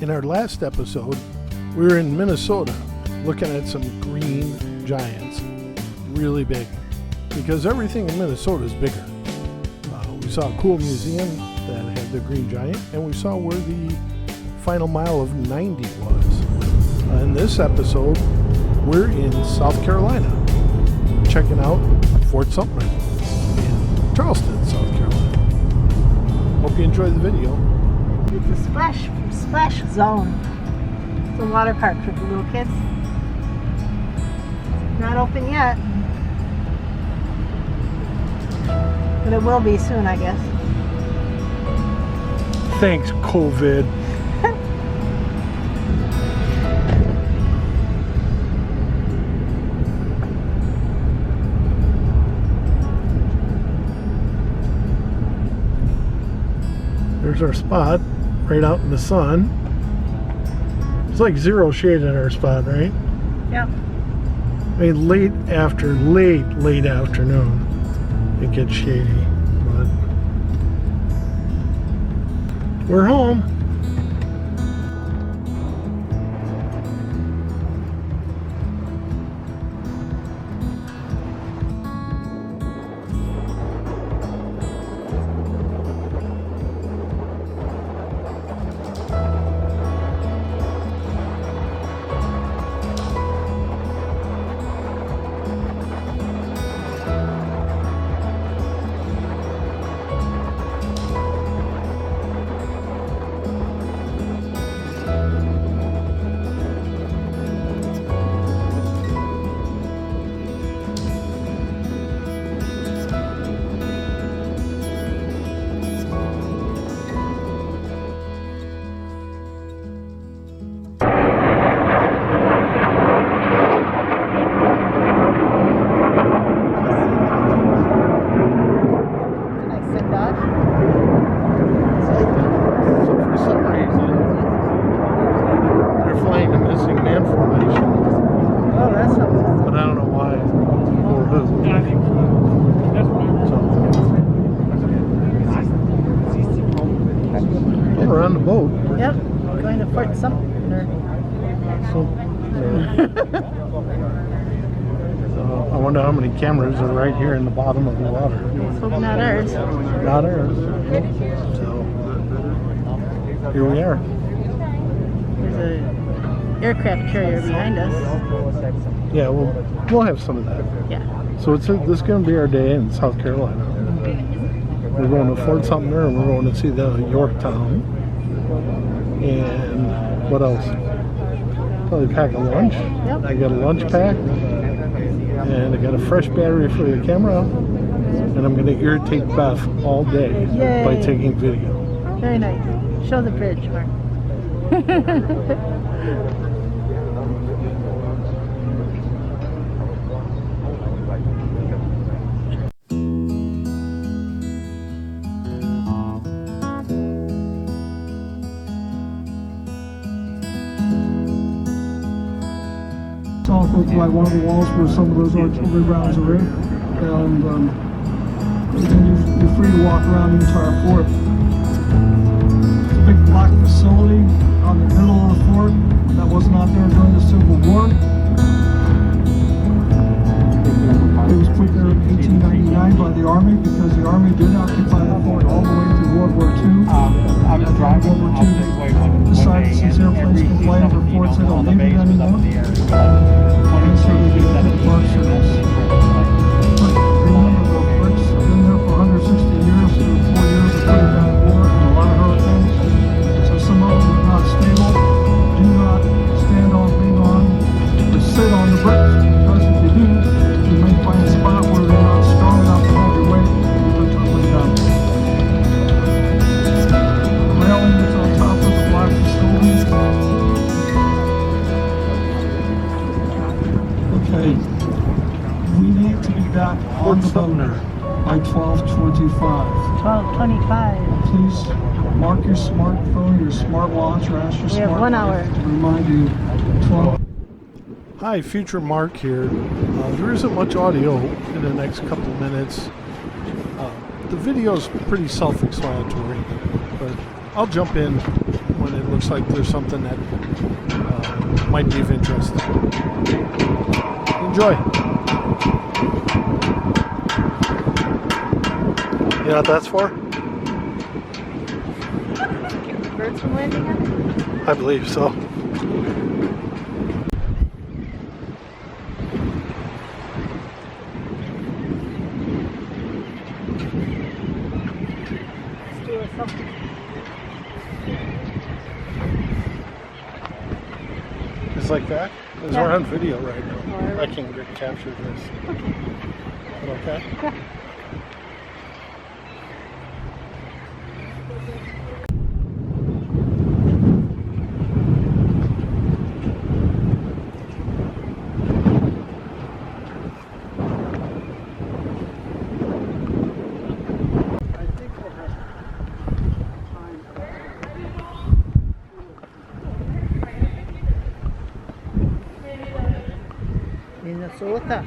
In our last episode, we were in Minnesota looking at some green giants, really big, because everything in Minnesota is bigger. We saw a cool museum that had the green giant, and we saw where the final mile of 90 was. In this episode, we're in South Carolina, checking out Fort Sumter in Charleston, South Carolina. Hope you enjoy the video. It's a splash zone. It's a water park for the little kids. Not open yet, but it will be soon, I guess. Thanks, COVID. There's our spot, right out in the sun. It's like zero shade in our spot, right? Yep. I mean, late afternoon, it gets shady, but we're home. We're on the boat. Yep, going to Fort Sumter. So I wonder how many cameras are right here in the bottom of the water. Let's hope not ours. Not ours. So here we are. There's an aircraft carrier behind us. Yeah, we'll have some of that. Yeah. So this is going to be our day in South Carolina. We're going to Fort Sumter and we're going to see the Yorktown. And what else? Probably pack a lunch. Yep. I got a lunch pack. And I got a fresh battery for the camera. And I'm going to irritate Beth all day by taking video. Very nice. Show the bridge, Mark. Off of by one of the walls where some of those artillery rounds are in, and then you're free to walk around the entire fort. It's a big black facility on the middle of the fort that was not there during the Civil War. It was put there in 1899 by the Army because the Army did occupy the fort all the way through World War II. After World War II, they decided since airplanes could fly over forts, they don't need it anymore. And so they did the Park Service. But remember, the bricks have been there for 160 years, through 4 years of putting down war and a lot of hurricanes. So some of them are not stable. Do not stand on, lean on, or sit on the bricks, because if you do, you may find a spot where they're not strong enough to hold your weight and you're tumbling down. The railing that's on top of the black facility. Okay, we need to be back on the boat by 12:25. 12:25. Please mark your smartphone, your smartwatch, or ask your We have 1 hour. to remind you 12. Hi, Future Mark here. There isn't much audio in the next couple of minutes. The video is pretty self-explanatory, but I'll jump in when it looks looks like there's something that might be of interest. Enjoy. You know what that's for? Keep the birds from landing on it? I believe so. Let's do something. It's like that? Because Yeah. we're on video right now. Alright. I can capture this. Okay? Yeah. Minnesota.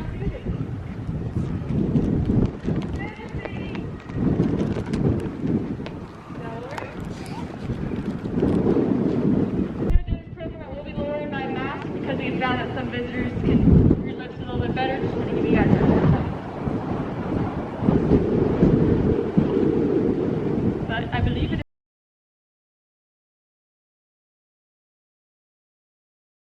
We'll be lowering my mask because we found that some visitors can read lips a little bit better. Just want to give you guys a heads up. But I believe it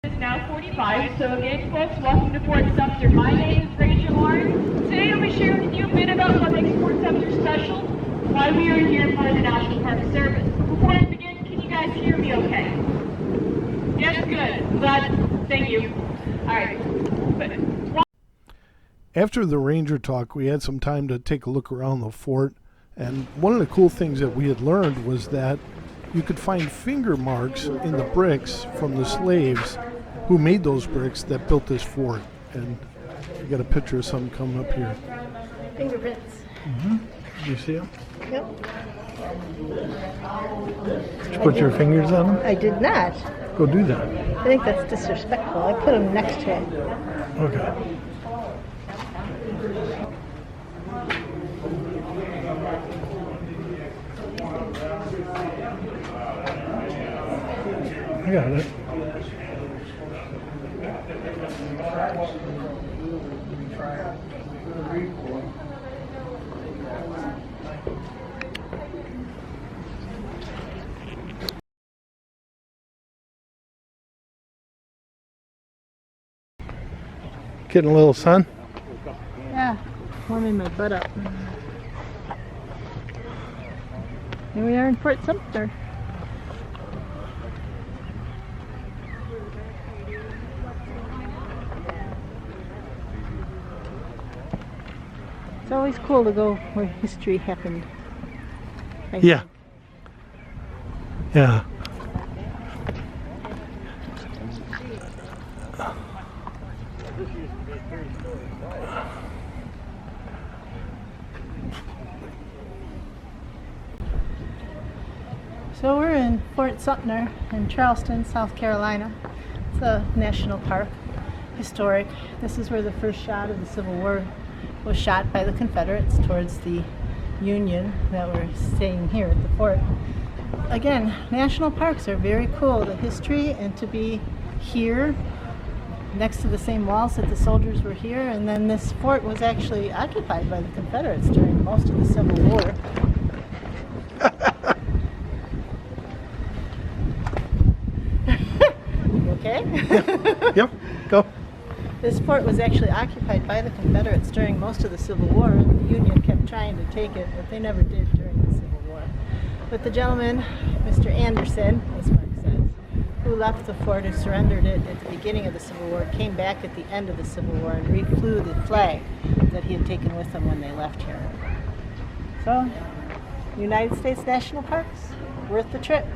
is now 45. So again, folks, welcome to Fort Sumter. My name is Rachel Lawrence. Today I'll be sharing with you a bit about what makes Fort Sumter special, why we are here for the National Park Service. Before I begin, can you guys hear me okay? Yes, good. Glad. Thank you. All right. But After the ranger talk, we had some time to take a look around the fort. And one of the cool things that we had learned was that you could find finger marks in the bricks from the slaves who made those bricks that built this fort. And you got a picture of some coming up here. Fingerprints. Do you see them? Yep. Did you put your fingers on them? I did not. Go do that. I think that's disrespectful. I put them next to it. Okay. I got it. Getting a little sun? Yeah, warming my butt up. Here we are in Fort Sumter. It's always cool to go where history happened. I Yeah. think. Yeah. So we're in Fort Sumter in Charleston, South Carolina. It's a national park, historic. This is where the first shot of the Civil War was shot by the Confederates towards the Union that were staying here at the fort. Again, national parks are very cool. The history, and to be here next to the same walls that the soldiers were here, and then this fort was actually occupied by the Confederates during most of the Civil War. You okay? Yep. Go. This fort was actually occupied by the Confederates during most of the Civil War, and the Union kept trying to take it, but they never did during the Civil War. But the gentleman, Mr. Anderson, as Mark says, who left the fort, who surrendered it at the beginning of the Civil War, came back at the end of the Civil War and reflew the flag that he had taken with him when they left here. So, United States National Parks, worth the trip.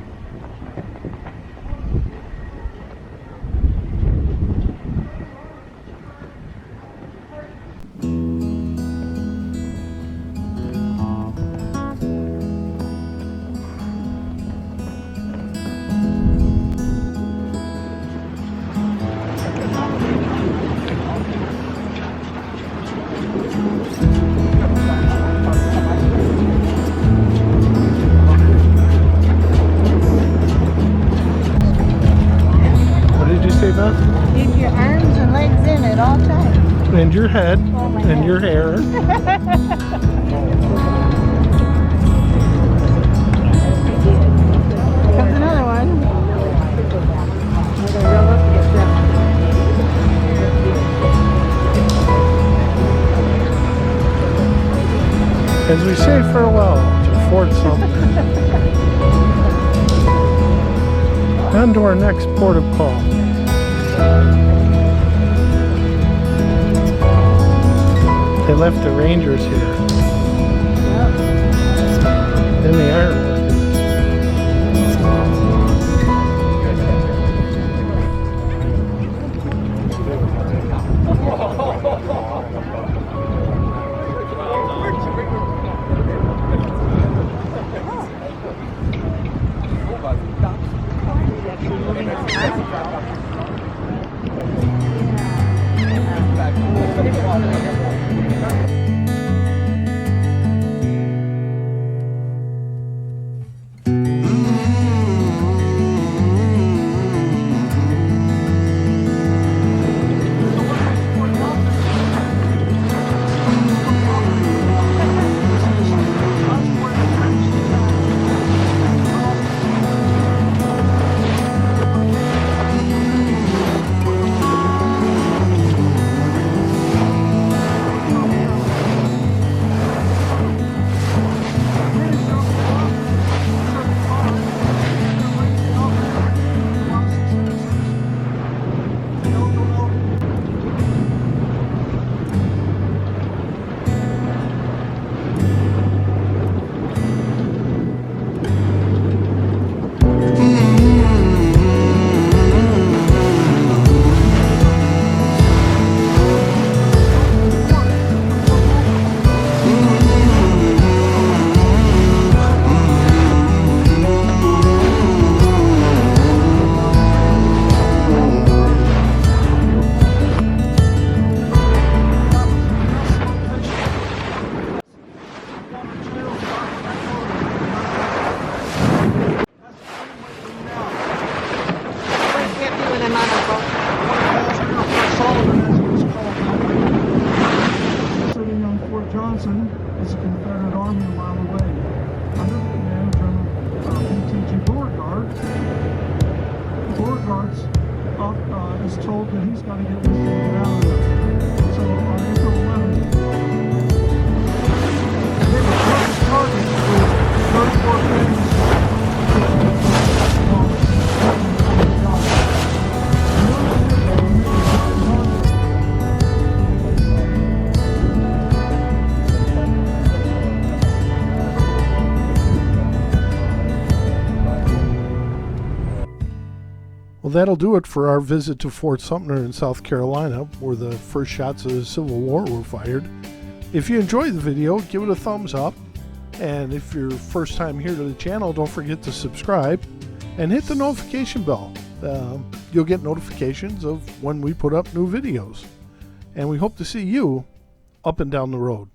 And your head and your hair. Comes another one. As we say farewell to Fort Sumter. On to our next port of call. They left the Rangers here. And the ironworkers. Sitting on Fort Johnson is the Confederate Army a mile away. Under the command of General P.T.G. Beauregard, Beauregard is told that he's got to get this thing get out of there. So on April 11th, they were first targets for 34 things. Well, that'll do it for our visit to Fort Sumter in South Carolina, where the first shots of the Civil War were fired. If you enjoyed the video, give it a thumbs up. And if you're first time here to the channel, don't forget to subscribe and hit the notification bell. You'll get notifications of when we put up new videos. And we hope to see you up and down the road.